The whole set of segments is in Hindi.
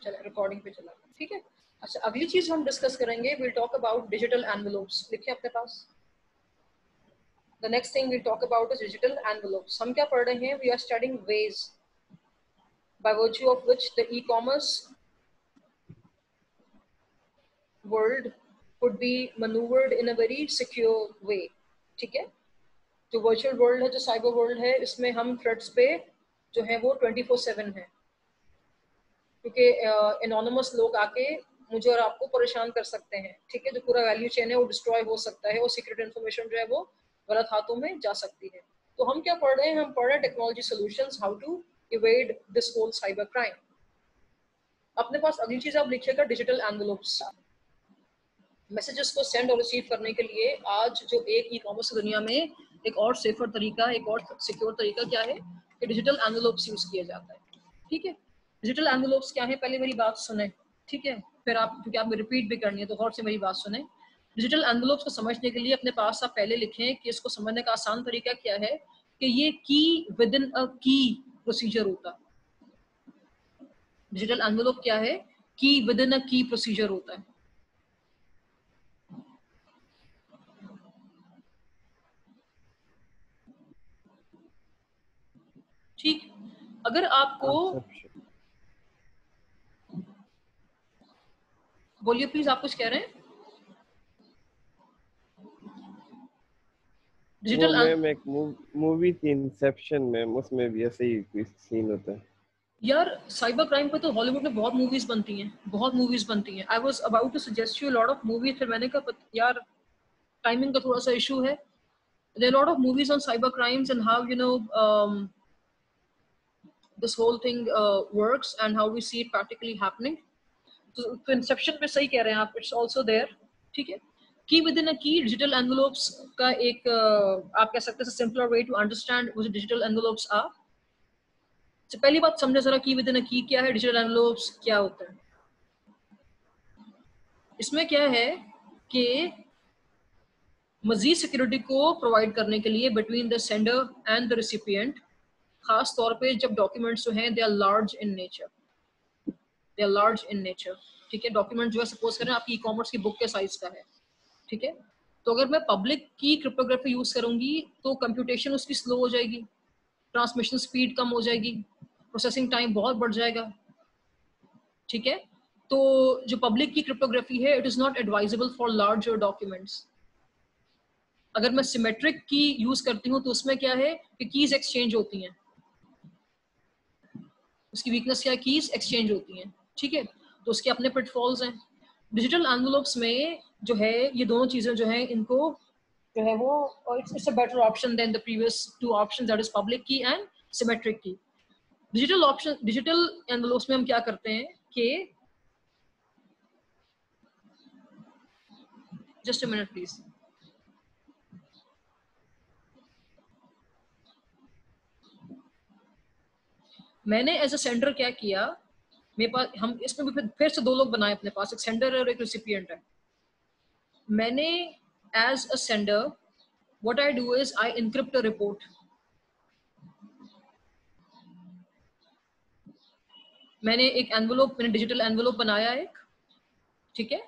चला रिकॉर्डिंग पे चला, ठीक है। अच्छा, अगली चीज हम डिस्कस करेंगे, will talk about digital envelopes. लिखिए अपने पास, the next thing will talk about is digital envelopes. हम क्या पढ़ रहे हैं? We are studying ways by virtue of which the e-commerce world could be maneuvered in a very secure way, ठीक है। जो वर्चुअल वर्ल्ड है, जो साइबर वर्ल्ड है, इसमें हम थ्रेड्स पे जो है वो 24/7 है, क्योंकि एनोनिमस लोग आके मुझे और आपको परेशान कर सकते हैं, ठीक है। जो पूरा वैल्यू चेन है वो डिस्ट्रॉय हो सकता है और सीक्रेट इन्फॉर्मेशन जो है वो गलत हाथों में जा सकती है। तो हम क्या पढ़ रहे हैं? हम पढ़ रहे हैं technology solutions, how to evade this whole cyber crime. अपने पास अगली चीज आप लिखिएगा, डिजिटल एनवेलोप्स। मैसेजेस को सेंड और रिसीव करने के लिए आज जो एक ई कॉमर्स की दुनिया में एक और सेफर तरीका, एक और सिक्योर तरीका क्या है कि डिजिटल एनवेलोप्स यूज किया जाता है, ठीक है। डिजिटल एनवेलोप्स क्या है? पहले मेरी बात सुने, ठीक है, फिर आप, क्योंकि आप रिपीट भी करनी है तो गौर से मेरी बात सुने। डिजिटल एनवेलोप्स को समझने के लिए अपने पास आप पहले लिखें कि इसको समझने का आसान तरीका क्या है कि ये की विद इन अ की प्रोसीजर होता है। डिजिटल एनवेलोप क्या है? की विद इन अ की प्रोसीजर होता है। ठीक, अगर आपको, बोलिए प्लीज, आप कुछ कह रहे हैं? वो डिजिटल मैम एक मूवी थी इंसेप्शन में, उसमें भी ऐसे ही कोई सीन होता है। यार साइबर क्राइम पे तो हॉलीवुड में बहुत मूवीज बनती हैं, बहुत मूवीज बनती हैं। I was about to suggest you lot of movies, फिर मैंने कहा यार टाइमिंग का थोड़ा सा इशू है। There are lot of movies on cyber crimes and how you know this whole thing works and how we see it practically happening. तो इंसेप्शन पे सही कह रहे हैं आप, इट्स आल्सो देयर, ठीक है। की विद इन अ की, डिजिटल एनवेलोप्स का एक आप कह सकते हैं simpler way to understand what digital envelopes are. तो पहली बात समझे जरा, की विद इन अ की क्या है, डिजिटल एनवेलोप्स क्या होता है। इसमें क्या है कि मजीद सिक्योरिटी को प्रोवाइड करने के लिए between the sender and the recipient, खास तौर पे जब डॉक्यूमेंट्स जो हैं they are large in nature, they are large in nature, ठीक है। डॉक्यूमेंट जो है सपोज करें आपकी ई कॉमर्स की बुक के साइज का है, ठीक है। तो अगर मैं पब्लिक की क्रिप्टोग्राफी यूज करूंगी तो कंप्यूटेशन उसकी स्लो हो जाएगी, ट्रांसमिशन स्पीड कम हो जाएगी, प्रोसेसिंग टाइम बहुत बढ़ जाएगा, ठीक है। तो जो पब्लिक की क्रिप्टोग्राफी है, it is not advisable for larger documents. अगर मैं सिमेट्रिक की यूज करती हूँ तो उसमें क्या है कि कीज एक्सचेंज होती हैं, उसकी वीकनेस क्या है, कीज एक्सचेंज होती हैं, ठीक है। तो उसके अपने पिटफॉल्स हैं। डिजिटल एनवेलोप्स में जो है ये दोनों चीजें जो है इनको जो है वो it's a better option than the previous two options, that is public key and symmetric key. Digital envelopes में हम क्या करते हैं कि, जस्ट अ मिनट प्लीज, मैंने एज अ सेंडर क्या किया, मेरे पास, हम इसमें भी फिर से दो लोग बनाए अपने पास, एक सेंडर है और एक रिसिपिएंट है। मैंने as a sender what I do is I encrypt a report. मैंने एक एनवेलोप, मैंने डिजिटल एनवेलोप बनाया एक, ठीक है।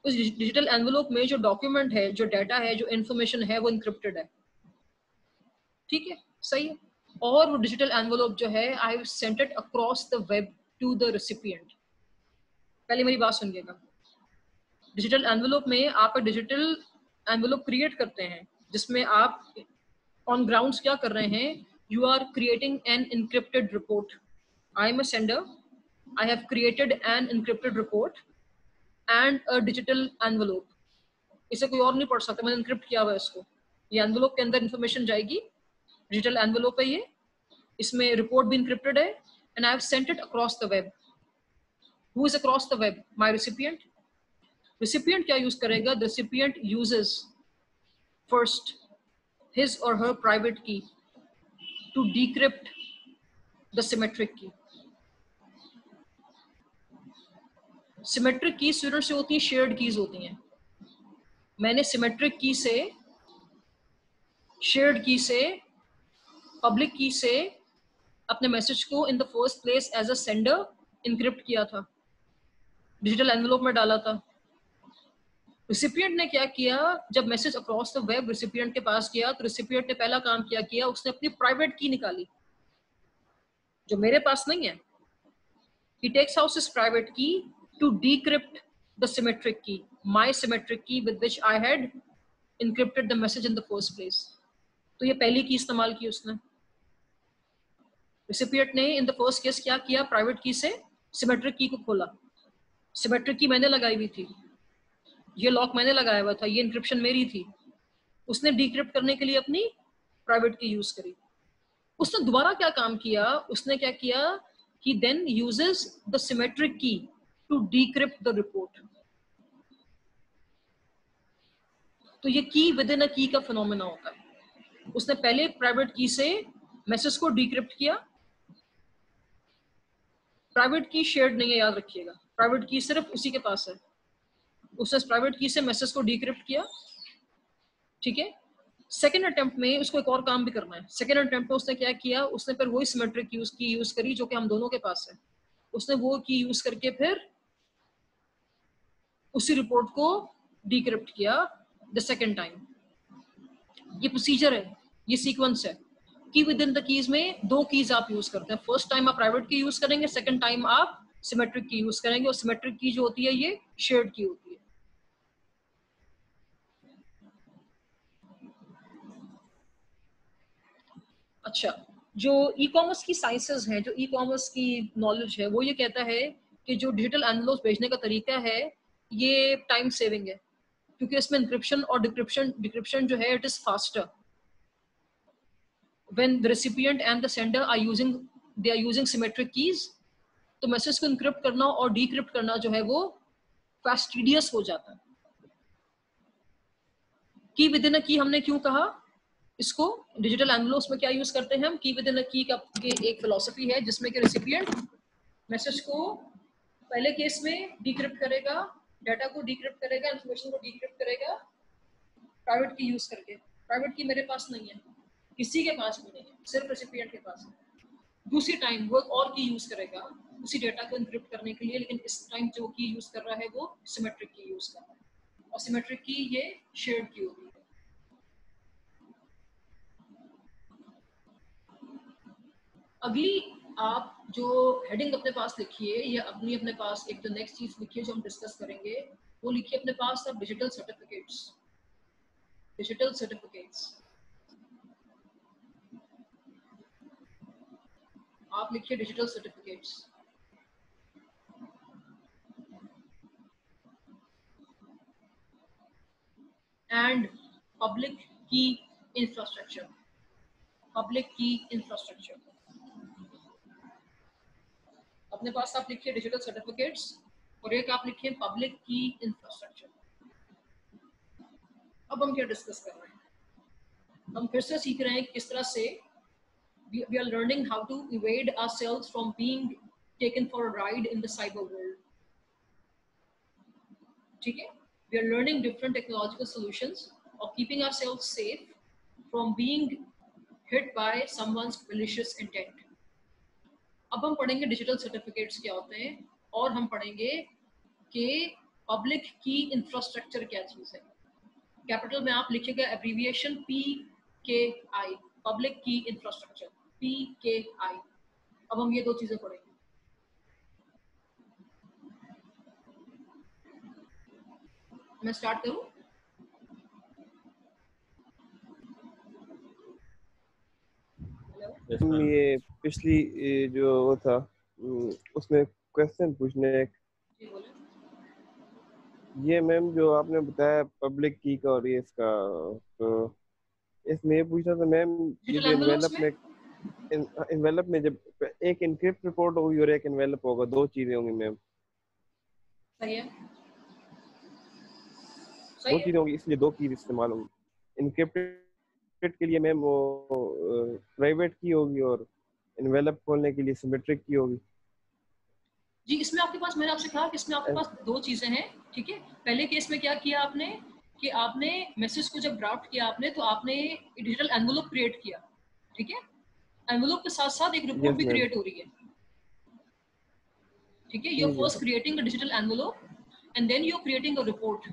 उस डिजिटल एनवेलोप में जो डॉक्यूमेंट है, जो डाटा है, जो इन्फॉर्मेशन है वो इनक्रिप्टेड है, ठीक है, सही है। और वो डिजिटल एनवेलोप जो है I have sent it across the web two the recipient. पहले मेरी बात सुनिएगा, डिजिटल एनवेलोप में आप एक डिजिटल एनवेलोप क्रिएट करते हैं जिसमें आप ऑन ग्राउंड्स क्या कर रहे हैं, you are creating an encrypted report. I am a sender, I have created an encrypted report and a digital envelope. इसे कोई और नहीं पढ़ सकता, मैंने इनक्रिप्ट किया हुआ है इसको। ये एनवेलोप के अंदर इंफॉर्मेशन जाएगी, डिजिटल एनवेलोप है ये, इसमें रिपोर्ट भी इनक्रिप्टेड है and I have sent it across the web. Who is across the web? My recipient. Recipient क्या यूज करेगा? The recipient uses first his or her private key to decrypt the symmetric key. Symmetric की स्टूडेंट से होती है, शेयर्ड कीज होती हैं। मैंने सिमेट्रिक की से, शेयर्ड की से, पब्लिक की से अपने मैसेज को in the first place as a sender encrypt किया था, डिजिटल एनवेलप में डाला था। रिसिपिएंट ने क्या किया, जब message across the web recipient के पास गया तो रिसिपिएंट ने पहला काम क्या किया, उसने अपनी प्राइवेट की निकाली जो मेरे पास नहीं है। He takes out his private key to decrypt the symmetric key, my symmetric key with which I had encrypted the message in the first place. तो ये पहली की इस्तेमाल की उसने। रिसिपिएंट ने इन द फर्स्ट केस क्या किया, प्राइवेट की से सिमेट्रिक की को खोला। सिमेट्रिक की मैंने लगाई हुई थी, ये लॉक मैंने लगाया हुआ था, ये इंक्रिप्शन मेरी थी। उसने डिक्रिप्ट करने के लिए अपनी प्राइवेट की यूज करी। उसने दोबारा क्या काम किया, उसने क्या किया, he then uses the symmetric key to decrypt the report. तो ये की विद इन अ की का फिनोमेना होता है। उसने पहले प्राइवेट की से मैसेज को डिक्रिप्ट किया। प्राइवेट की शेयर्ड नहीं है, याद रखिएगा, प्राइवेट की सिर्फ उसी के पास है। उसने प्राइवेट की से मैसेज को डिक्रिप्ट किया, ठीक है। सेकेंड अटेम्प्ट में उसको एक और काम भी करना है। सेकेंड अटेम्प्ट में उसने क्या किया, उसने फिर वही सिमेट्रिक की यूज करी जो कि हम दोनों के पास है। उसने वो की यूज करके फिर उसी रिपोर्ट को डिक्रिप्ट किया द सेकेंड टाइम। ये प्रोसीजर है, ये सीक्वेंस है। की विद इन द कीज में दो कीज आप यूज करते हैं। फर्स्ट टाइम आप प्राइवेट की यूज करेंगे, सेकेंड टाइम आप सिमेट्रिक की यूज करेंगे। और सिमेट्रिक की जो होती है ये शेयर्ड की होती है। अच्छा, जो ई कॉमर्स की साइंसेस हैं, जो ई कॉमर्स की नॉलेज है, वो ये कहता है कि जो डिजिटल एनवेलप्स भेजने का तरीका है ये टाइम सेविंग है, क्योंकि इसमें इंक्रिप्शन और डिक्रिप्शन जो है it is faster. when the recipient and the sender are using symmetric keys, तो मैसेज को इंक्रिप्ट करना और डिक्रिप्ट करना जो है वो फास्टिडियस हो जाता है। की विद इन अ की हमने क्यों कहा, इसको डिजिटल एनवेलप्स में क्या यूज करते हैं हम, की विद इन अ की का एक फिलॉसफी है जिसमें कि रेसिपिएंट मैसेज को पहले केस में डिक्रिप्ट करेगा, डाटा को डिक्रिप्ट करेगा, इंफॉर्मेशन को डिक्रिप्ट करेगा प्राइवेट की यूज करके। प्राइवेट की मेरे पास नहीं है, किसी के पास भी नहीं है, सिर्फ रेसिपिएंट के पास है। दूसरी टाइम वो और की यूज करेगा उसी डेटा को इंक्रिप्ट करने के लिए, लेकिन इस टाइम जो की यूज कर रहा है वो सिमेट्रिक की यूज कर रहा है। और सिमेट्रिक की ये शेयर्ड की होती है। अगली आप जो हेडिंग अपने पास लिखिए या अपने पास एक जो नेक्स्ट चीज लिखिए जो हम डिस्कस करेंगे, वो लिखिए अपने पास अब डिजिटल सर्टिफिकेट्स। डिजिटल सर्टिफिकेट्स आप लिखिए डिजिटल सर्टिफिकेट्स। एंड पब्लिक की इंफ्रास्ट्रक्चर। पब्लिक की इंफ्रास्ट्रक्चर अपने पास आप लिखिए डिजिटल सर्टिफिकेट्स और एक आप लिखिए पब्लिक की इंफ्रास्ट्रक्चर। अब हम क्या डिस्कस कर रहे हैं, हम फिर से सीख रहे हैं किस तरह से we are learning how to evade ourselves from being taken for a ride in the cyber world. ठीक है, we are learning different technological solutions of keeping ourselves safe from being hit by someone's malicious intent. अब हम पढ़ेंगे डिजिटल सर्टिफिकेट्स क्या होते हैं और हम पढ़ेंगे कि पब्लिक की इंफ्रास्ट्रक्चर क्या चीज है। कैपिटल में आप लिखिएगा एब्रीविएशन PKI, पब्लिक की इंफ्रास्ट्रक्चर PKI। अब हम ये दो चीजें पढ़ेंगे। मैं स्टार्ट करूं? ये पिछली जो वो था उसमें क्वेश्चन पूछने ये मैम जो आपने बताया पब्लिक की का और ये इसका, तो इसमें ये पूछना था मैम, ये जो इन्वेलप में जब एक इनक्रिप्ट रिपोर्ट होगी और एक इन्वेलप होगा, दो चीजें होंगी मैम। सही है, दो चीजें होंगी इसलिए दो की इस्तेमाल होगी। इनक्रिप्टेड के लिए मैम वो प्राइवेट की होगी और इन्वेलप खोलने के लिए सिमेट्रिक की होगी। जी, इसमें आपके पास, मैंने आपसे कहा कि इसमें आपके पास दो चीजें हैं, ठीक है। पहले केस में क्या किया आपने कि आपने मैसेज को जब ड्राफ्ट किया आपने, तो आपने डिजिटल एनवेलप क्रिएट किया, ठीक है। एनवेलप के साथ साथ एक रिपोर्ट भी क्रिएट हो रही है। ठीक है, you are first creating a digital envelope and then you are creating a report.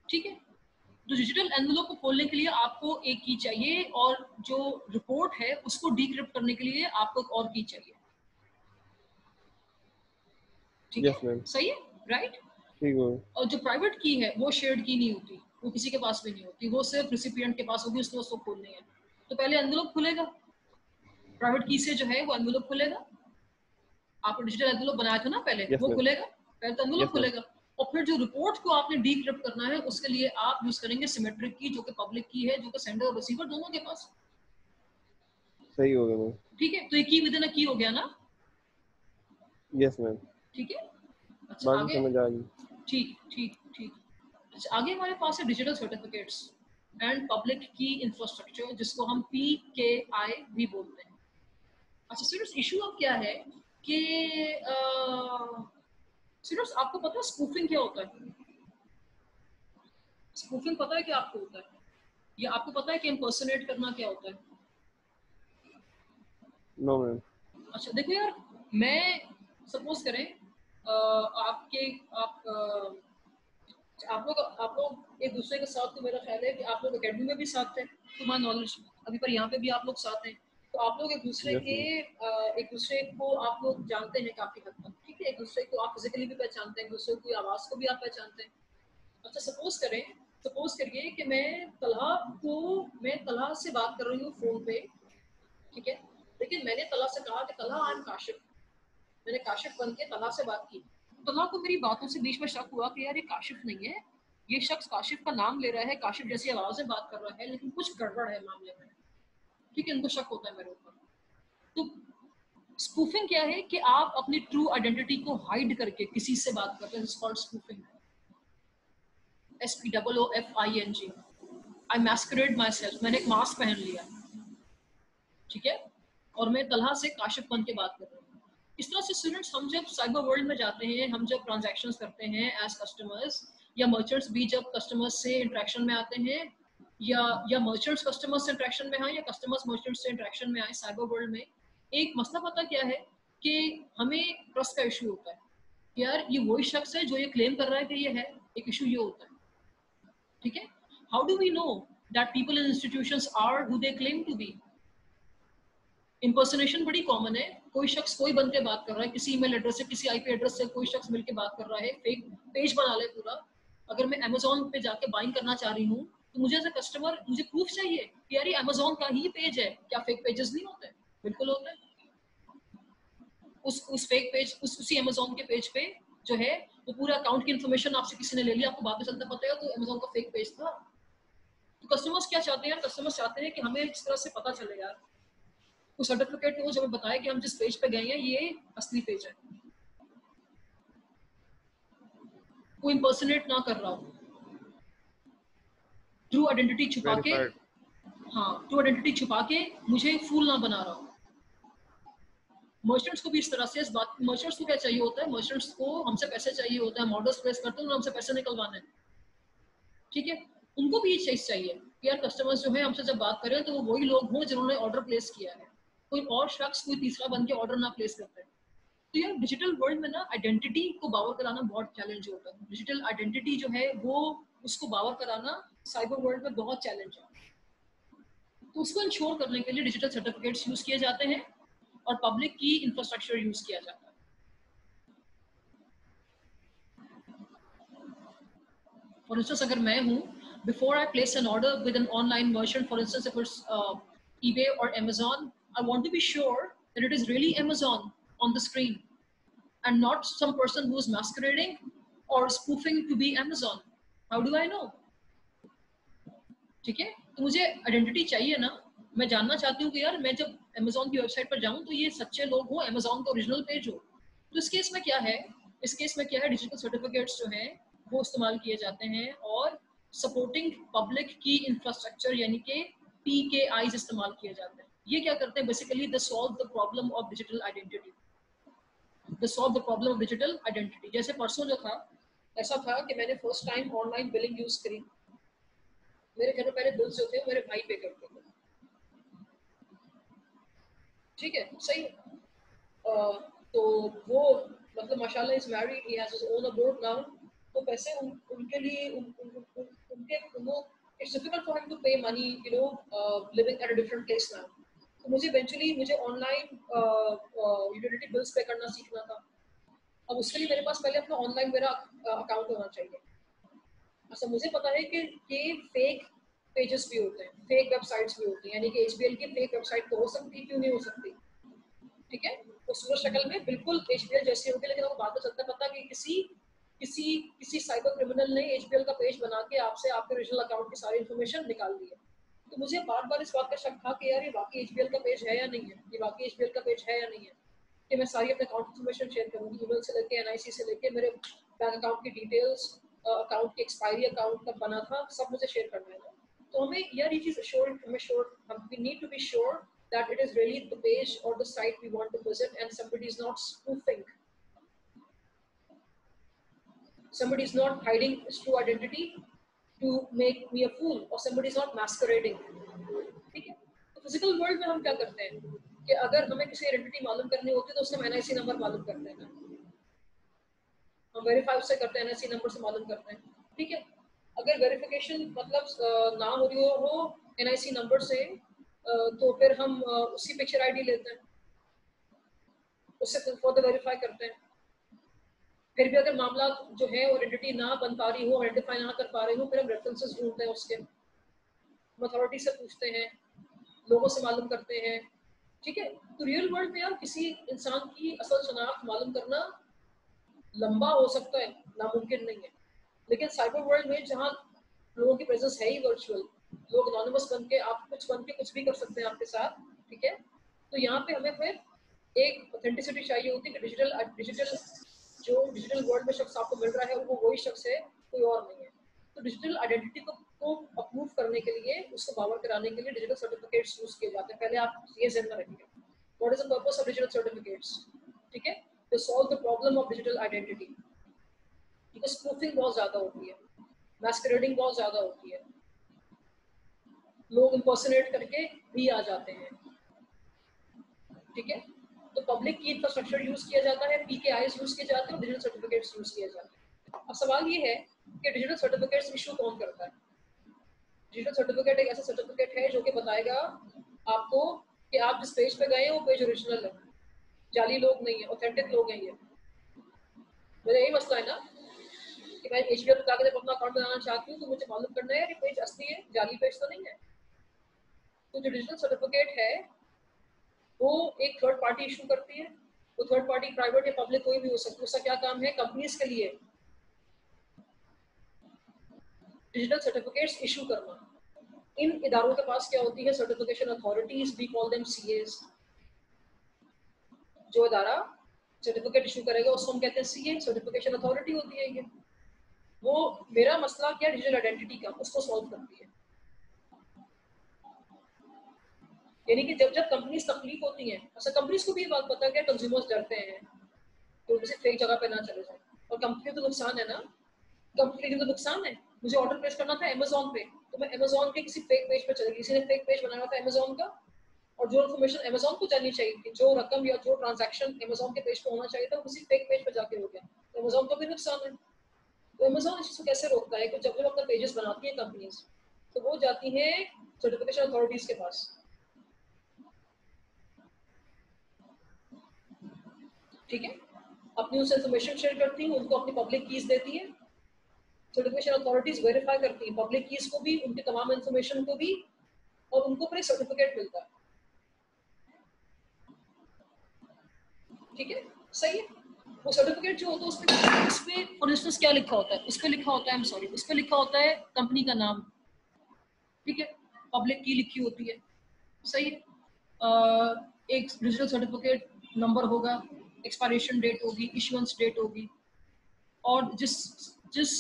ठीक है, तो डिजिटल एनवेलोप को खोलने के लिए आपको एक की चाहिए और जो रिपोर्ट है उसको डिक्रिप्ट करने के लिए आपको एक और की चाहिए। ठीक है, सही है, राइट। ठीक है। और जो प्राइवेट की है वो शेयर्ड की नहीं होती, वो किसी के पास भी नहीं होती, वो सिर्फ रिसिपिएंट के पास होगी, उसने उसको खोलनी है। तो पहले एनवेलोप खुलेगा, प्राइवेट की से जो है वो एनवेलोप खुलेगा। आपने डिजिटल एनवेलोप बनाया था ना पहले, वो खुलेगा, पहले तो एनवेलोप खुलेगा। और फिर जो रिपोर्ट को आपने डिक्रिप्ट करना है उसके लिए आप यूज करेंगे सिमेट्रिक की, जो कि पब्लिक की है, जो कि सेंडर और रिसीवर दोनों के पास। सही हो गया मैम। ठीक है, तो ये की विद इन अ की हो गया ना। Yes ma'am. ठीक है, अच्छा बाकी आगे, समझ आ गई। ठीक ठीक ठीक। अच्छा आगे हमारे पास है डिजिटल सर्टिफिकेट्स एंड पब्लिक की इंफ्रास्ट्रक्चर, जिसको हम PKI भी बोलते हैं। अच्छा स्टूडेंट्स, इशू अब क्या है कि स्टूडेंट्स आपको पता है स्पूफिंग क्या होता है? स्पूफिंग पता है क्या आपको होता है? या आपको पता है कि इम्पर्सोनेट करना क्या होता है? No ma'am. अच्छा देखो यार, मैं सपोज करें आपके आप लोग एक दूसरे के साथ, तो मेरा ख्याल है कि आप लोग एकेडमी में भी साथ थे, टू माय नॉलेज अभी पर यहाँ पे भी आप लोग साथ हैं। तो आप लोग एक दूसरे के एक दूसरे को आप लोग जानते हैं काफी हद तक। ठीक है, एक दूसरे को आप फिजिकली भी पहचानते हैं, एक दूसरे की आवाज को भी आप पहचानते हैं। अच्छा सपोज करिए कि मैं तलहा से बात कर रही हूँ फोन पे। ठीक है, लेकिन मैंने तलहा से कहा कि तलहा आई एम काशिफ, मैंने काशिफ बन के तलहा से बात की। तलहा को मेरी बातों से बीच में शक हुआ कि यार ये काशिफ नहीं है, ये शख्स काशिफ का नाम ले रहा है, काशिफ जैसी आवाज में बात कर रहा है, लेकिन कुछ गड़बड़ है मामले में। ठीक है, इनको शक होता है मेरे ऊपर। तो स्पूफिंग क्या है कि आप अपनी ट्रू आइडेंटिटी को हाइड करके किसी से बात करते हैं, called spoofing. SPOOFING, I massacred my self, मैंने एक मास्क पहन लिया। ठीक है, और मैं तलहा से काशिफ बन के बात कर रहा हूँ। इस तरह से स्टूडेंट्स, हम जब साइबर वर्ल्ड में जाते हैं, हम जब ट्रांजैक्शंस करते हैं एज कस्टमर्स, या मर्चेंट्स भी जब कस्टमर्स से इंटरेक्शन में आते हैं, या मर्चेंट्स कस्टमर्स से इंटरेक्शन में आए, या कस्टमर्स मर्चेंट्स से इंटरेक्शन में आए साइबर वर्ल्ड में, एक मसला पता क्या है कि हमें ट्रस्ट का इशू होता है। यार ये वही शख्स है जो ये क्लेम कर रहा है कि ये है, एक इशू ये होता है। ठीक है, how do we know that people in institutions are who they claim to be? Impersonation बड़ी कॉमन है, कोई शख्स कोई बन के बात कर रहा है, किसी ईमेल एड्रेस से, किसी IP एड्रेस से कोई शख्स मिलके बात कर रहा है, फेक पेज बना ले पूरा। अगर मैं Amazon पे जाके बाइंग करना चाह रही हूँ, तो मुझे एज अ कस्टमर मुझे प्रूफ चाहिए कि यार ये Amazon का ही पेज है। क्या फेक पेजेस नहीं होते? बिल्कुल होते हैं। उस फेक पेज, उसी Amazon के पेज पे जो है वो पूरा अकाउंट की इन्फॉर्मेशन आपसे किसी ने ले लिया, आपको बाद में चलता पता है तो Amazon का फेक पेज था। तो कस्टमर्स क्या चाहते हैं? कस्टमर्स चाहते हैं कि हमें इस तरह से पता चले यार, वो सर्टिफिकेट वो जब बताया कि हम जिस पेज पे गए हैं ये असली पेज है, वो इम्पर्सनेट ना कर रहा हो, ट्रू आइडेंटिटी छुपा के, हाँ ट्रू आइडेंटिटी छुपा के मुझे फूल ना बना रहा हो। मर्चेंट्स को भी इस तरह से इस बात, मर्चेंट्स को क्या चाहिए होता है? मर्चेंट्स को हमसे पैसे चाहिए होता है, मॉडल्स प्लेस करते हैं, हमसे पैसे निकलवाने हैं। ठीक है, उनको भी ये चीज चाहिए कि यार कस्टमर्स जो है हमसे जब बात करें तो वो वही लोग हों जिन्होंने ऑर्डर प्लेस किया है, कोई और शख्स कोई तीसरा बन के ऑर्डर ना प्लेस करते हैं। तो यार डिजिटल वर्ल्ड में ना आइडेंटिटी को बावर कराना बहुत चैलेंज होता है। डिजिटल आइडेंटिटी जो है वो उसको बावर कराना साइबर वर्ल्ड में बहुत चैलेंज है। तो उसको इंश्योर करने के लिए डिजिटल सर्टिफिकेट्स यूज किए जाते हैं और पब्लिक की इंफ्रास्ट्रक्चर यूज किया जाता है। फॉर इंस्टेंस अगर मैं हूँ, before I place N order with an online merchant, for instance if it's eBay or Amazon, I want to be sure that it is really Amazon on the screen and not some person who is masquerading or spoofing to be Amazon. How do I know? ठीक है, तो मुझे आइडेंटिटी चाहिए ना। मैं जानना चाहती हूँ कि यार मैं जब Amazon की वेबसाइट पर जाऊँ तो ये सच्चे लोग हो, Amazon का ओरिजिनल पेज हो। तो इस केस में क्या है, डिजिटल सर्टिफिकेट्स जो हैं वो इस्तेमाल किए जाते हैं और सपोर्टिंग पब्लिक की इंफ्रास्ट्रक्चर यानी कि PKIs इस्तेमाल किए जाते हैं। ये क्या करते हैं? Basically they solve the problem of digital identity. The solve the problem of digital identity। जैसे परसों जो था, ऐसा था कि मैंने first time online billing use करी। मेरे घर में पहले बिल्स जो थे मेरे भाई पे करते थे। ठीक है, सही है। तो वो मतलब माशाल्लाह is married, he has his own about now, तो पैसे उनके लिए उनके वो it's difficult for him to pay money, you know, living at a different place now. तो मुझे इवेंचुअली मुझे ऑनलाइन यूटिलिटी बिल्स पे करना सीखना था। अब उसके लिए मेरे पास पहले अपना ऑनलाइन मेरा अकाउंट होना चाहिए। अच्छा, मुझे पता है कि ये फेक पेजेस भी होते हैं, फेक वेबसाइट्स भी होती हैं, यानी कि एचबीएल की फेक वेबसाइट तो हो सकती है, क्यों नहीं हो सकती, ठीक है। वो सूरत शक्ल में बिल्कुल एचबीएल जैसी होगी, लेकिन आपको बाद में चलता पता कि किसी किसी किसी साइबर क्रिमिनल ने एचबीएल का पेज बना के आपसे आपके ओरिजिनल अकाउंट की सारी इन्फॉर्मेशन निकाल ली है। तो मुझे बार बार इस बात का शक था कि यार ये वाकई एचबीएल का पेज है या नहीं है, ये वाकई एचबीएल का पेज है या नहीं है, कि मैं सारी अपने अकाउंट इन्फॉर्मेशन शेयर करूंगी, ईमेल से लेके एनआईसी से लेके मेरे बैंक अकाउंट की डिटेल्स, अकाउंट की एक्सपायरी, अकाउंट कब बना था, सब मुझे शेयर करना है ना। तो हमें यार ये चीज we need to be sure that it is really the page or the site we want to visit and somebody is not spoofing, somebody is not hiding his true identity to make me a fool, or somebody is not masquerading, ठीक है। तो फिजिकल वर्ल्ड में हम क्या करते हैं कि अगर हमें किसी आइडेंटिटी मालूम करनी होती है तो उसका हम एनआईसी नंबर मालूम करते हैं, हम वेरीफाई उससे करते हैं, एनआईसी नंबर से मालूम करते हैं, ठीक है। अगर वेरिफिकेशन मतलब ना हो रही हो एनआईसी नंबर से, तो फिर हम उसकी पिक्चर आईडी लेते हैं, उससे फर्दर वेरीफाई करते हैं। फिर भी अगर मामला जो है वो आइडेंटिटी ना बन पा रही हो, आइडेंटिफाई ना कर पा रही हो, फिर हम रेफरेंसेस ढूंढते हैं उसके, अथॉरिटी से पूछते हैं, लोगों से मालूम करते हैं, ठीक है। तो रियल वर्ल्ड में यार किसी इंसान की असल शनाख्त मालूम करना लंबा हो सकता है, नामुमकिन नहीं है, लेकिन साइबर वर्ल्ड में जहाँ लोगों की प्रेजेंस है ही वर्चुअल, लोग एनोनिमस बन के आप कुछ बन के कुछ भी कर सकते हैं आपके साथ, ठीक है। तो यहाँ पे हमें फिर एक ऑथेंटिसिटी चाहिए होती है कि डिजिटल जो डिजिटल वर्ल्ड में शख्स आपको मिल रहा है वो वही शख्स है, कोई और नहीं है। तो डिजिटल आइडेंटिटी को अप्रूव करने के लिए, उसको पावर कराने के लिए डिजिटल सर्टिफिकेट्स यूज किए जाते हैं। पहले आप ये ध्यान में रखिए, what is the purpose of digital certificates, ठीक है, to solve the problem of digital identity. Because spoofing बहुत ज्यादा होती है, मैस्करेडिंग बहुत ज्यादा होती है, लोग इम्पर्सनेट करके भी आ जाते हैं, ठीक है। तो पब्लिक की इंफ्रास्ट्रक्चर यूज किया जाता है, पीकेआईज यूज किए जाते हैं और डिजिटल सर्टिफिकेट्स यूज किए जाते हैं। अब सवाल ये है कि डिजिटल सर्टिफिकेट्स इशू कौन करता है। डिजिटल सर्टिफिकेट एक ऐसा सर्टिफिकेट है जो कि बताएगा आपको कि आप जिस पेज पे गए हैं वो पेज ओरिजिनल है, जाली लोग नहीं है, ऑथेंटिक लोग हैं ये। मेरा यही मसला है ना कि मैं एचबीएल पे जाकर अपना अकाउंट बनाना चाहती हूँ, तो मुझे मालूम करना है कि पेज असली है, जाली पेज तो नहीं है। तो जो डिजिटल सर्टिफिकेट है वो एक थर्ड पार्टी इशू करती है, वो थर्ड पार्टी प्राइवेट या पब्लिक कोई भी हो सकती है। उसका क्या काम है, कंपनीज के लिए डिजिटल सर्टिफिकेट्स इशू करना। इन इदारों के पास क्या होती है, certification authorities, we call them CS. जो इदारा सर्टिफिकेट इशू करेगा उसको हम कहते हैं सीए, सर्टिफिकेशन अथॉरिटी होती है ये। वो मेरा मसला क्या है डिजिटल आइडेंटिटी का, उसको सॉल्व करती है। यानी कि जब जब कंपनीज तकलीफ होती हैं, अच्छा कंपनीज को भी ये बात पता है कि कंज्यूमर्स डरते हैं तो किसी फेक जगह पे ना चले जाए, और कंपनी तो नुकसान है ना, कंपनी के तो नुकसान है। मुझे ऑर्डर प्लेस करना था अमेज़न पे, तो मैं अमेज़न के किसी फेक पेज पे चली गई, किसी ने फेक पेज बनाया था अमेज़न का, और जो इन्फॉर्मेशन अमेज़न को जाननी चाहिए थी, जो रकम या जो ट्रांजैक्शन अमेज़न के पेज पे होना चाहिए था, वो किसी फेक पेज पे जाके हो गया, तो अमेज़न को भी नुकसान है। तो अमेज़न इस चीज़ को कैसे रोकता है कि जब जब अपना पेजेस बनाती है कंपनीज, तो वो जाती हैं सर्टिफिकेशन अथॉरिटीज के पास, ठीक है, अपनी उनसे इन्फॉर्मेशन शेयर करती हैं, उनको अपनी पब्लिक कीज देती है, सर्टिफिकेशन अथॉरिटीज वेरीफाई करती हैं पब्लिक कीज को भी, उनके तमाम इन्फॉर्मेशन को भी, और उनको फिर एक सर्टिफिकेट मिलता है, ठीक है, सही है। वो सर्टिफिकेट जो होता है उसपे फॉर इंस्टेंस क्या लिखा होता है, उसपे लिखा होता है, आई एम सॉरी, उसपे लिखा होता है कंपनी का नाम, ठीक है, पब्लिक की लिखी होती है, सही है। एक डिजिटल सर्टिफिकेट नंबर होगा, एक्सपायरेशन डेट होगी, इशुएंस डेट होगी, और जिस जिस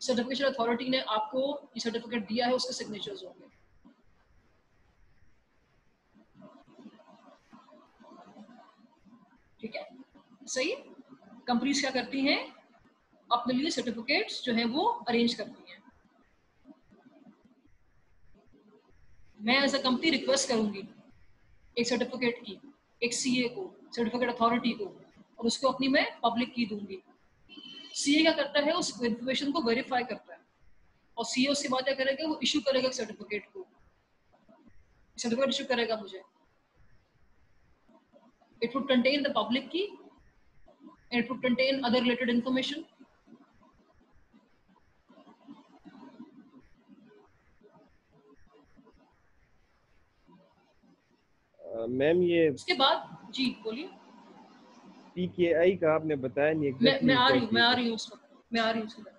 सर्टिफिकेशन अथॉरिटी ने आपको ये सर्टिफिकेट दिया है उसके सिग्नेचर्स होंगे, ठीक है, सही है। कंपनीज क्या करती हैं, अपने लिए सर्टिफिकेट्स जो है वो अरेंज करती हैं। मैं एज अ कंपनी रिक्वेस्ट करूंगी एक सर्टिफिकेट की, एक सीए को, सर्टिफिकेट अथॉरिटी को, और उसको अपनी मैं पब्लिक की दूंगी। सीए क्या करता है, उस इंफॉर्मेशन को वेरीफाई करता है और सीए उसके बाद क्या करेगा, वो इशू करेगा सर्टिफिकेट को, सर्टिफिकेट इशू करेगा मुझे। It would contain the public key and it would contain other related information. Ma'am ये उसके बाद जी बोलिए। पीकेआई का आपने बताया नहीं मैं एग्जैक्टली आ क्या रही हूँ, मैं चीज आ है। रही हूँ उस वक्त, मैं आ रही हूँ उसके बाद।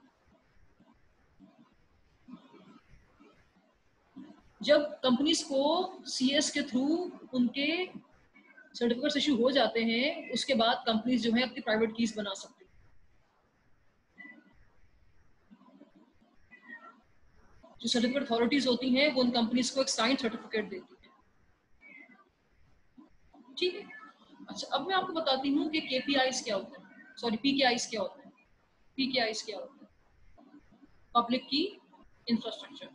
जब कंपनीज को सीएस के थ्रू उनके सर्टिफिकेट्स इशू हो जाते हैं, उसके बाद कंपनीज जो है अपनी प्राइवेट कीज बना सकती हैं। जो सर्टिफिकेट अथॉरिटीज होती हैं वो उन कंपनीज को एक साइन सर्टिफिकेट देती है, ठीक है। अच्छा, अब मैं आपको बताती हूँ कि केपीआईज क्या होते हैं, सॉरी पीकेआईज क्या होते हैं। पीकेआईज क्या होते हैं? पब्लिक की infrastructure.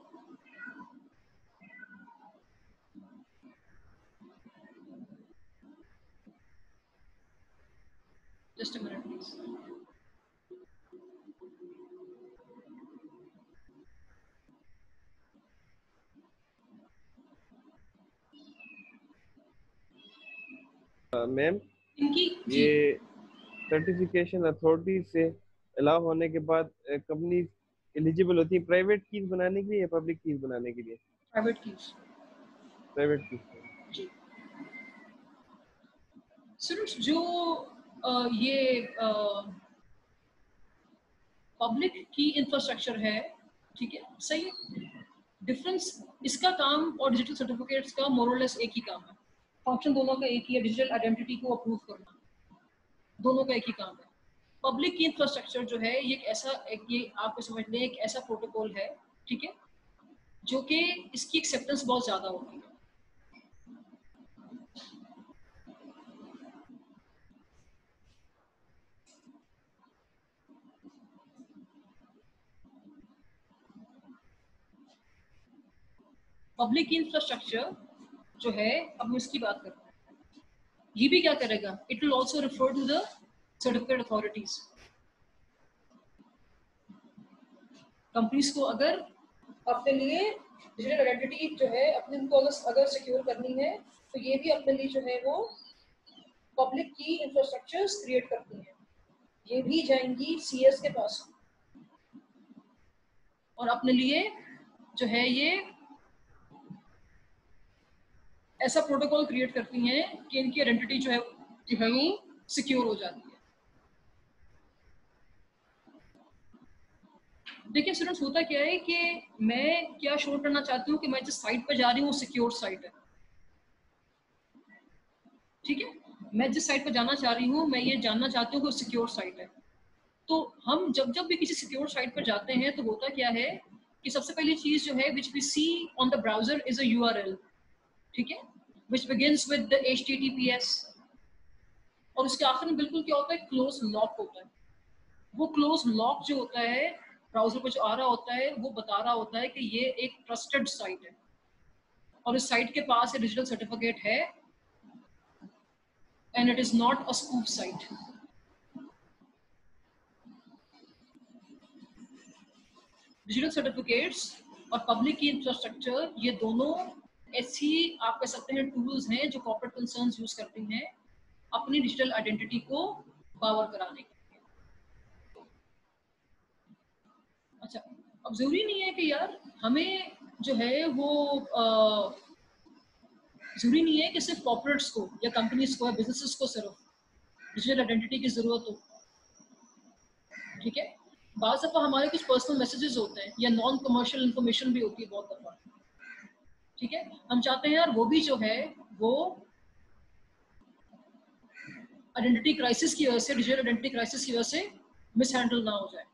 Just a minute please. Ma'am इनकी जी ये सर्टिफिकेशन अथॉरिटी से अलाउ होने के बाद कंपनी एलिजिबल होती है प्राइवेट कीज बनाने के लिए या पब्लिक कीज बनाने के लिए? Private keys private keys. जी। सिर्फ जो ये पब्लिक की इंफ्रास्ट्रक्चर है, ठीक है, सही है। डिफरेंस इसका काम और डिजिटल सर्टिफिकेट्स का मोरलेस एक ही काम है, फंक्शन दोनों का एक ही है, डिजिटल आइडेंटिटी को अप्रूव करना, दोनों का एक ही काम है। पब्लिक की इंफ्रास्ट्रक्चर जो है ये एक ऐसा ये आपको समझ लें एक ऐसा प्रोटोकॉल है, ठीक है, जो कि इसकी एक्सेप्टेंस बहुत ज्यादा होती है। पब्लिक इंफ्रास्ट्रक्चर जो है, अब मैं इसकी बात करता हूँ, ये भी क्या करेगा, it will also refer to the certificate authorities. Companies को अगर अपने लिए डिजिटल आइडेंटिटी जो है अपने उनको अगर सिक्योर करनी है, तो ये भी अपने लिए जो है वो पब्लिक की इंफ्रास्ट्रक्चर्स क्रिएट करती हैं। ये भी जाएंगी सीएस के पास और अपने लिए जो है ये ऐसा प्रोटोकॉल क्रिएट करती हैं कि इनकी आइडेंटिटी जो है वो सिक्योर हो जाती है। देखिए स्टूडेंट्स, होता क्या है कि मैं क्या शो करना चाहती हूँ कि मैं जिस साइट पर जा रही हूँ वो सिक्योर साइट है, ठीक है। मैं जिस साइट पर जाना चाह रही हूँ मैं ये जानना चाहती हूँ कि वो सिक्योर साइट है। तो हम जब जब भी किसी सिक्योर साइट पर जाते हैं तो होता क्या है कि सबसे पहली चीज जो है which we see on the browser is a URL, ठीक है, which begins with the HTTPS और उसके आखिर में बिल्कुल क्या होता है, क्लोज लॉक होता है। वो क्लोज लॉक जो होता है ब्राउजर पर जो आ रहा होता है वो बता रहा होता है कि ये एक ट्रस्टेड साइट है और इस साइट के पास ये डिजिटल सर्टिफिकेट है and it is not a scoop site. Digital certificates और पब्लिक की इंफ्रास्ट्रक्चर ये दोनों ऐसी आप कह सकते हैं टूल्स हैं जो कॉर्पोरेट कंसर्न्स यूज करती हैं अपनी डिजिटल आइडेंटिटी को पावर कराने के लिए। अच्छा, अब जरूरी नहीं है कि यार हमें जो है वो जरूरी नहीं है कि सिर्फ कॉर्पोरेट्स को या कंपनीज को या बिजनेसेस को सिर्फ डिजिटल आइडेंटिटी की जरूरत हो, ठीक है। बाज़ दफ़ा हमारे कुछ पर्सनल मैसेजेस होते हैं या नॉन कमर्शियल इंफॉर्मेशन भी होती है बहुत दफ़ा, ठीक है। हम चाहते हैं यार वो भी जो है वो आइडेंटिटी क्राइसिस की वजह से, डिजिटल आइडेंटिटी क्राइसिस की वजह से मिस हैंडल ना हो जाए।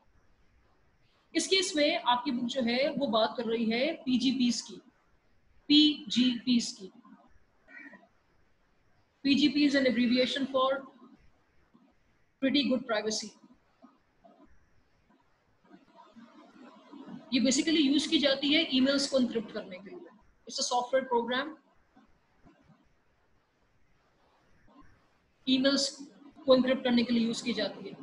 इस केस में आपकी बुक जो है वो बात कर रही है पीजीपीस की, पीजीपीस की। PGP is an abbreviation for pretty good privacy. ये बेसिकली यूज की जाती है ईमेल्स को एनक्रिप्ट करने के लिए। It's a software program. Emails को एनक्रिप्ट करने के लिए यूज की जाती है।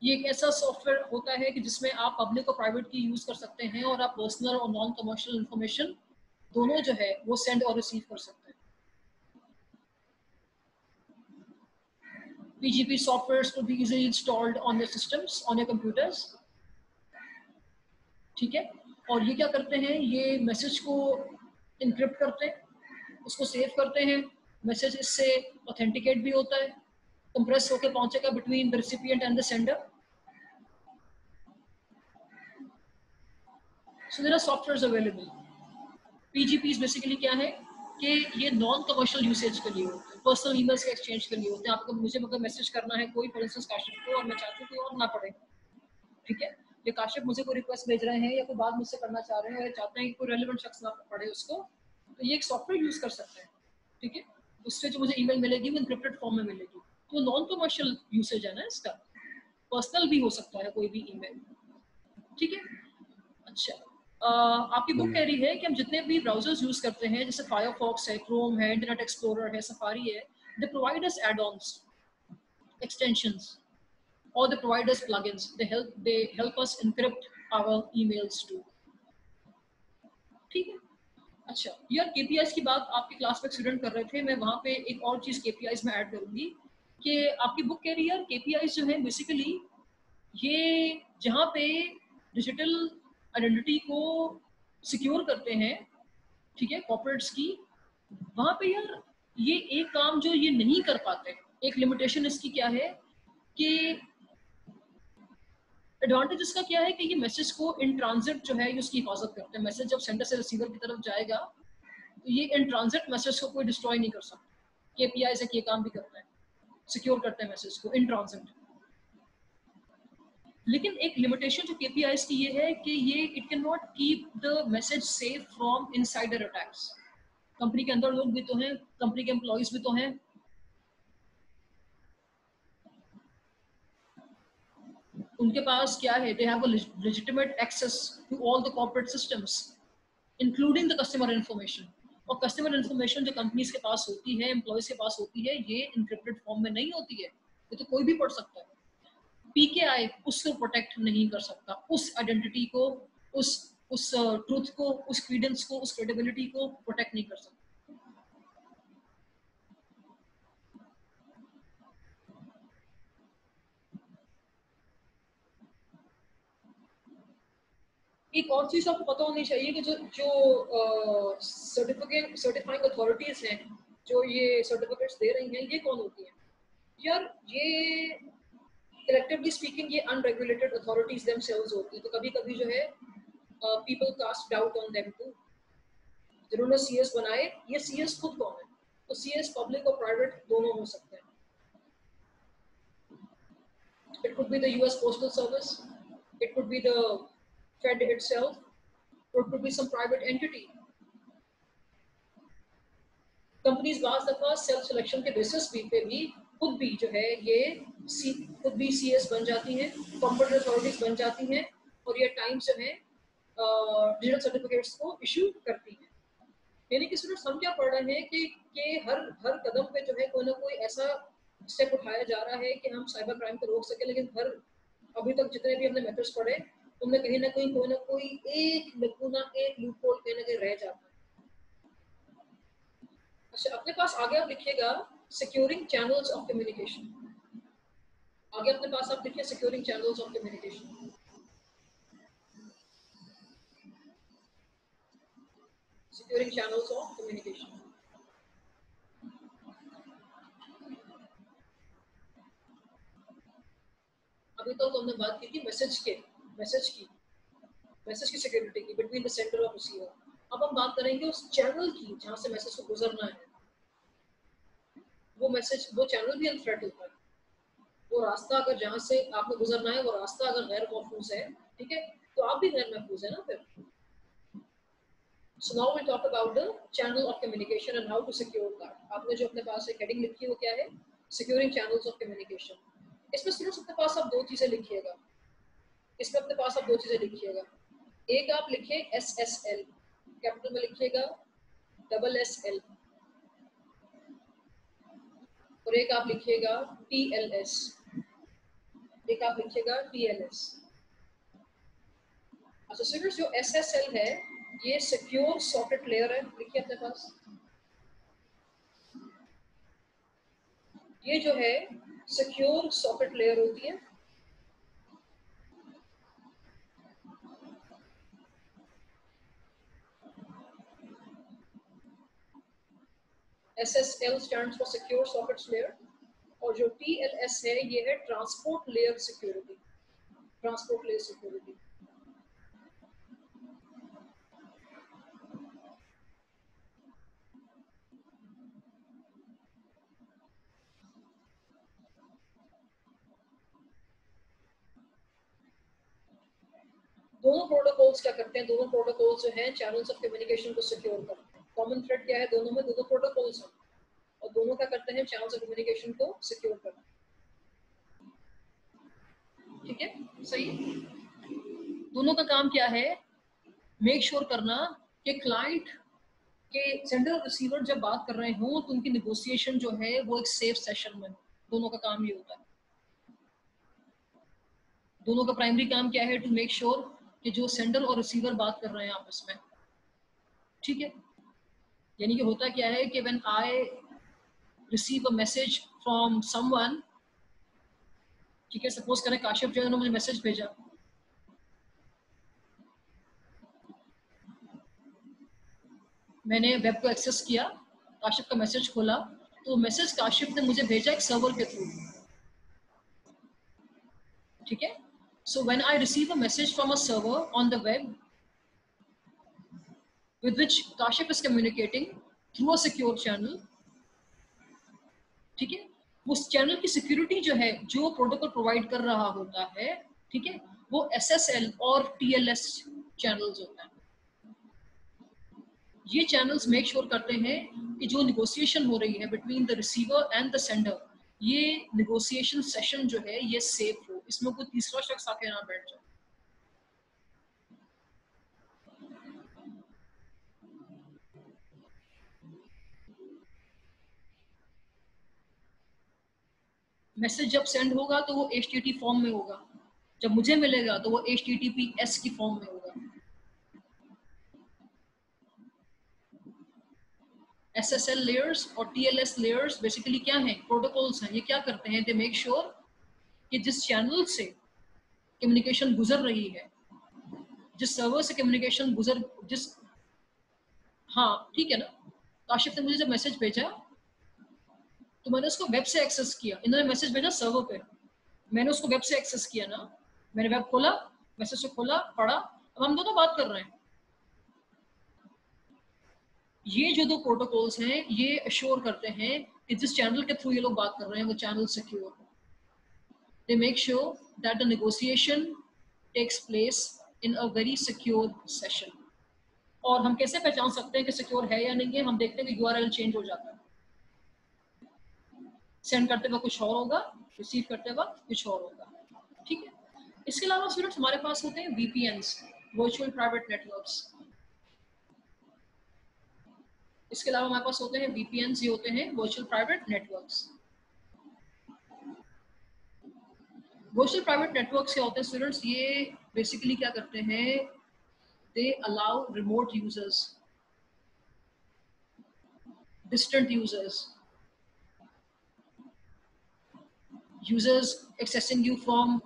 ये एक ऐसा सॉफ्टवेयर होता है कि जिसमें आप पब्लिक और प्राइवेट की यूज कर सकते हैं और आप पर्सनल और नॉन कमर्शियल इंफॉर्मेशन दोनों जो है वो सेंड और रिसीव कर सकते हैं। PGP softwares could be easily installed on your systems, on your computers. ठीक है, और ये क्या करते हैं, ये मैसेज को इनक्रिप्ट करते हैं, उसको सेव करते हैं, मैसेज इससे ऑथेंटिकेट भी होता है, कंप्रेस होकर पहुंचेगा between the recipient and the sender. So there are softwares available. PGPs basically क्या है कि ये नॉन कमर्शियल यूसेज के लिए होते हैं, पर्सनल ईमेल्स के एक्सचेंज के लिए होते हैं। आपको मुझे मतलब मैसेज करना है कोई, फॉर इंस्टेंस काशिफ को, और मैं चाहती हूँ कोई और ना पढ़े, ठीक है, ये काशिफ मुझे कोई रिक्वेस्ट भेज रहे हैं या कोई बात मुझसे करना चाह रहे हैं और चाहते हैं कि कोई रेलेवेंट शख्स ना पढ़े उसको, तो ये एक सॉफ्टवेयर यूज कर सकते हैं, ठीक है। उससे जो मुझे ईमेल मिलेगी वो इनक्रिप्टेड फॉर्म में मिलेगी, तो नॉन कमर्शियल यूसेज है ना इसका, पर्सनल भी हो सकता है कोई भी ईमेल, ठीक है। अच्छा, आपकी बुक कह रही है कि हम जितने भी ब्राउजर्स यूज करते हैं, जैसे फायरफॉक्स है, क्रोम है, इंटरनेट एक्सप्लोरर है, सफारी है, they provide us add-ons, extensions, or they provide us plugins. They help us encrypt our emails too. ठीक है। अच्छा यार, KPIs की बात आपकी क्लास में स्टूडेंट कर रहे थे, मैं वहां पे एक और चीज KPIs में ऐड करूंगी कि आपकी बुक कह रही है KPIs जो है बेसिकली ये जहाँ पे डिजिटल आइडेंटिटी को सिक्योर करते हैं, ठीक है, कॉर्पोरेट्स की, वहां पे यार ये एक काम जो ये नहीं कर पाते, एक लिमिटेशन इसकी क्या है कि एडवांटेज इसका क्या है कि ये मैसेज को इन ट्रांजिट जो है ये उसकी हिफाजत करते हैं। मैसेज जब सेंडर से रिसीवर की तरफ जाएगा तो ये इन ट्रांजिट मैसेज को कोई डिस्ट्रॉय नहीं कर सकता। KPI से ये काम भी करता है, सिक्योर करते हैं मैसेज को इन ट्रांजिट। लेकिन एक लिमिटेशन जो KPIs की ये है कि ये it can not keep the message safe from insider attacks. Company के अंदर लोग भी तो हैं, कंपनी के एम्प्लॉइज भी तो हैं, उनके पास क्या है, they have a legitimate access to all the corporate systems including the customer information. और कस्टमर इन्फॉर्मेशन जो कंपनीज के पास होती है, एम्प्लॉयज के पास होती है, ये इनक्रिप्टेड फॉर्म में नहीं होती है, ये तो कोई भी पढ़ सकता है। PKI उसको प्रोटेक्ट नहीं कर सकता, उस आइडेंटिटी को, उस ट्रूथ को, उस क्रीडेंस को, उस क्रेडिबिलिटी को प्रोटेक्ट नहीं कर सकता। एक और चीज आपको पता होनी चाहिए कि जो सर्टिफाइंग अथॉरिटीज हैं, जो ये सर्टिफिकेट्स दे रही हैं, ये कौन होती हैं यार? ये कलेक्टिवली स्पीकिंग ये अनरेगुलेटेड अथॉरिटीज देमसेल्व्स होती हैं। तो कभी कभी जो है people cast doubt on them too. जिन्होंने CS बनाए, ये CS खुद कौन है? तो CS पब्लिक और प्राइवेट दोनों हो सकते हैं। It could be the US Postal Service, it could be the Fed itself, or it could be some private entity. Companies बाज़ दफा सेल्फ सिलेक्शन के बेसिस पे भी खुद भी जो है ये खुद भी CS बन जाती हैं, कॉम्पिटेंट अथॉरिटीज बन जाती हैं, और ये टाइम जो है डिजिटल सर्टिफिकेट्स को इशू करती हैं। यानी कि सिर्फ हम क्या पढ़ रहे हैं कि हर कदम पे जो है कोई ना कोई ऐसा स्टेप उठाया जा रहा है कि हम साइबर क्राइम को रोक सके, लेकिन अभी तक जितने भी हमने मेथड्स पढ़े उनमें कहीं ना कोई एक लकूना, एक लूपहोल कहीं ना कहीं रह जाता है। अच्छा, अपने पास आगे आप लिखिएगा सिक्योरिंग चैनल्स ऑफ कम्युनिकेशन। आगे अपने पास आप लिखिए securing channels of communication. Securing channels of communication. अभी तो हमने बात की थी मैसेज की सिक्योरिटी की बिटवीन द सेंडर और रिसीवर। अब हम बात करेंगे उस चैनल की जहां से मैसेज को गुजरना है। वो चैनल भी अनथ्रेट होता है। वो रास्ता अगर जहां से आपको गुजरना है, वो रास्ता अगर गैर महफूज है, ठीक है, तो आप भी गैर महफूज है ना फिर। So now we'll talk about the channel of communication and how to secure that. आपने जो अपने पास एक हेडिंग लिखी है वो क्या है? Securing channels of communication. इसमें सिर्फ अपने पास आप दो चीजें लिखिएगा। एक आप लिखिए SSL, कैपिटल में लिखिएगा, SSL, और एक आप लिखिएगा TLS, एक आप लिखिएगा TLS। अच्छा स्टूडेंट्स, जो SSL है ये सिक्योर सॉकेट लेयर है, लिखिए अपने पास। ये जो है सिक्योर सॉकेट लेयर होती है। SSL stands for Secure Sockets Layer, और जो TLS है ये है transport layer security, transport layer security. दोनों प्रोटोकॉल्स क्या करते हैं? दोनों प्रोटोकॉल्स जो हैं चैनल्स ऑफ कम्युनिकेशन को सिक्योर करते हैं। कॉमन थ्रेड क्या है दोनों में? दोनों प्रोटोकॉल्स हैं और दोनों क्या करते हैं? चैनल्स ऑफ कम्युनिकेशन को सिक्योर करते हैं। ठीक है, सही है। दोनों का काम क्या है? मेक श्योर करना कि क्लाइंट के सेंडर और रिसीवर जब बात कर रहे हों तो उनकी नेगोशिएशन जो है वो एक सेफ सेशन में। दोनों का काम ये होता है। दोनों का प्राइमरी काम क्या है? टू मेक श्योर कि जो सेंडर और रिसीवर बात कर रहे हैं आपस में, ठीक है। यानी कि होता क्या है कि when I receive a message from someone, ठीक है, सपोज करें काशिफ जो है मुझे मैसेज भेजा, मैंने वेब को एक्सेस किया, काशिफ का मैसेज खोला, तो मैसेज काशिफ ने मुझे भेजा एक सर्वर के थ्रू, ठीक है। So when I receive a message from a server on the web with which Kashif is communicating through a secure channel, ठीक है, उस चैनल की सिक्योरिटी जो है जो प्रोटोकॉल प्रोवाइड कर रहा होता है, ठीक है, वो SSL और TLS चैनल्स होता है। ये चैनल्स मेक श्योर करते हैं कि जो निगोशिएशन हो रही है between the receiver and the sender, ये निगोशिएशन सेशन जो है ये सेफ हो, इसमें कोई तीसरा शख्स आके ना बैठ जाए। मैसेज जब सेंड होगा तो वो HTTP फॉर्म में होगा, जब मुझे मिलेगा तो वो HTTPS की फॉर्म में होगा। SSL लेयर्स और TLS लेयर्स बेसिकली क्या हैं? प्रोटोकॉल्स हैं। ये क्या करते हैं? दे मेक श्योर कि जिस चैनल से कम्युनिकेशन गुजर रही है, जिस सर्वर से कम्युनिकेशन हाँ ठीक है ना, काशिफ ने मुझे जब मैसेज भेजा तो मैंने उसको वेब से एक्सेस किया। इन्होंने मैसेज भेजा सर्वर पे, मैंने उसको वेब से एक्सेस किया ना, मैंने वेब खोला, मैसेज को खोला, पढ़ा, अब हम दोनों बात कर रहे हैं। ये जो दो प्रोटोकॉल्स हैं ये अश्योर करते हैं कि जिस चैनल के थ्रू ये लोग बात कर रहे हैं वो चैनल सिक्योर है। They make sure that the negotiation takes place in a very secure session. और हम कैसे पहचान सकते हैं कि सिक्योर है या नहीं है? हम देखते हैं कि URL चेंज हो जाता है, सेंड करते वक्त कुछ और होगा, रिसीव करते वक्त कुछ और होगा, ठीक है। इसके अलावा स्टूडेंट्स हमारे पास होते हैं VPNs, वर्चुअल प्राइवेट नेटवर्क्स। इसके अलावा हमारे पास होते हैं VPNs, ये होते हैं virtual private networks. Virtual private networks क्या होते हैं स्टूडेंट्स? ये बेसिकली क्या करते हैं? They allow remote users, distant users accessing you from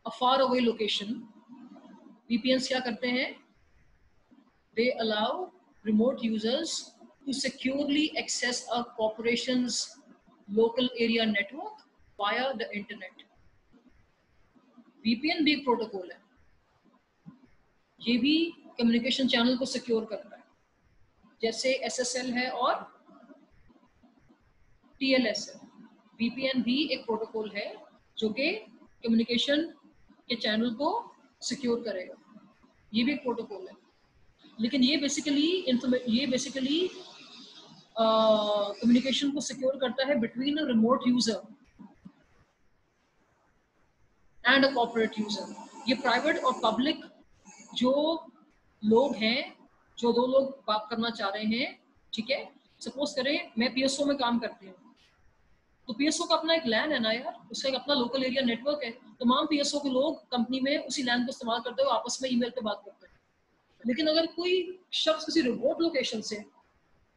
a far away location. VPNs क्या करते हैं? They allow remote users to securely access a corporation's local area network via the internet. VPN भी एक प्रोटोकॉल है, ये भी कम्युनिकेशन चैनल को सिक्योर करता है, जैसे SSL है और TLS है। VPN भी एक प्रोटोकॉल है जो कि कम्युनिकेशन के चैनल को सिक्योर करेगा, ये भी एक प्रोटोकॉल है। लेकिन ये बेसिकली कम्युनिकेशन को सिक्योर करता है between a remote user and a corporate user. ये प्राइवेट और पब्लिक जो लोग हैं जो दो लोग बात करना चाह रहे हैं, ठीक है, सपोज करें मैं पीएसओ में काम करती हूँ, तो पीएसओ का अपना एक लैन है ना यार, उसका एक अपना लोकल एरिया नेटवर्क है, तमाम पीएसओ के लोग कंपनी में उसी लैन को इस्तेमाल करते हुए आपस में ईमेल पे बात करते हैं। लेकिन अगर कोई शख्स किसी रिमोट लोकेशन से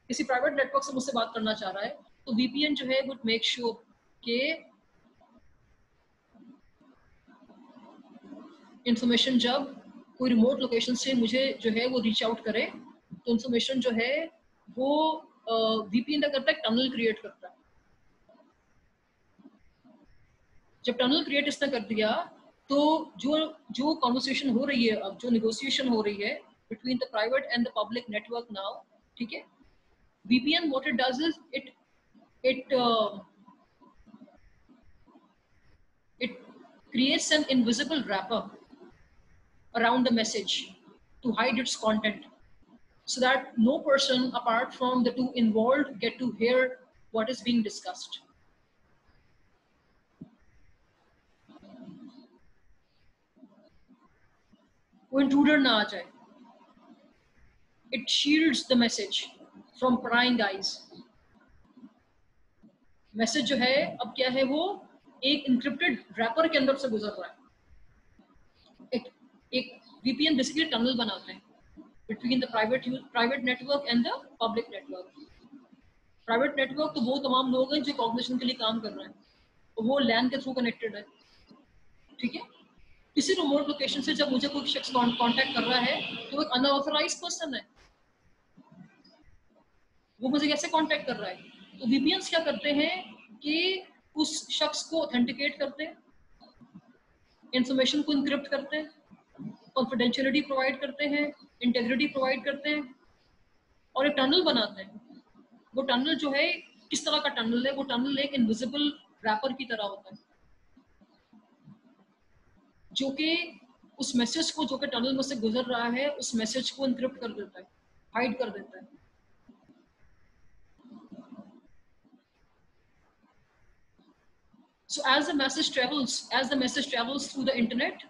किसी प्राइवेट नेटवर्क से मुझसे बात करना चाह रहा है, तो वीपीएन जो है वुड मेक श्योर कि इंफॉर्मेशन जब कोई रिमोट लोकेशन से मुझे जो है वो रीच आउट करे, तो इंफॉर्मेशन जो है वो वीपीएन क्या करता है, टनल क्रिएट करता है। जब टनल क्रिएट इसने कर दिया, तो जो कॉन्वर्सेशन हो रही है, अब जो नेगोशिएशन हो रही है between the private and the public network now, ठीक है, VPN what it does is it creates an invisible wrapper around the message to hide its content, so that no person apart from the two involved get to hear what is being discussed. कोई इंट्रूडर ना आ जाए. It shields the message from prying eyes. Message जो है अब क्या है, वो एक इंक्रिप्टेड रैपर के अंदर से गुजर रहा है. एक VPN बेसिकली टनल बनाते हैं between the private network and the public network. Private network तो वो तमाम लोग हैं जो कॉग्निशन के लिए काम कर रहे हैं, तो वो लैन के थ्रू कनेक्टेड है, ठीक है. किसी रिमोट लोकेशन से जब मुझे कोई शख्स कांटेक्ट कर रहा है, तो एक अनऑथराइज्ड पर्सन है, वो मुझे कैसे कांटेक्ट कर रहा है. तो VPNs क्या करते हैं कि उस शख्स को ऑथेंटिकेट करते हैं, इंफॉर्मेशन को इनक्रिप्ट करते हैं, कॉन्फिडेंशियलिटी प्रोवाइड करते हैं, इंटेग्रिटी प्रोवाइड करते हैं, और एक टनल बनाते हैं. वो टनल जो है किस तरह का टनल है, वो टनल एक इनविजिबल रैपर की तरह होता है, जो कि उस मैसेज को जो कि टनल में से गुजर रहा है, उस मैसेज को इनक्रिप्ट कर देता है, हाइड कर देता है. So as the message travels through the internet,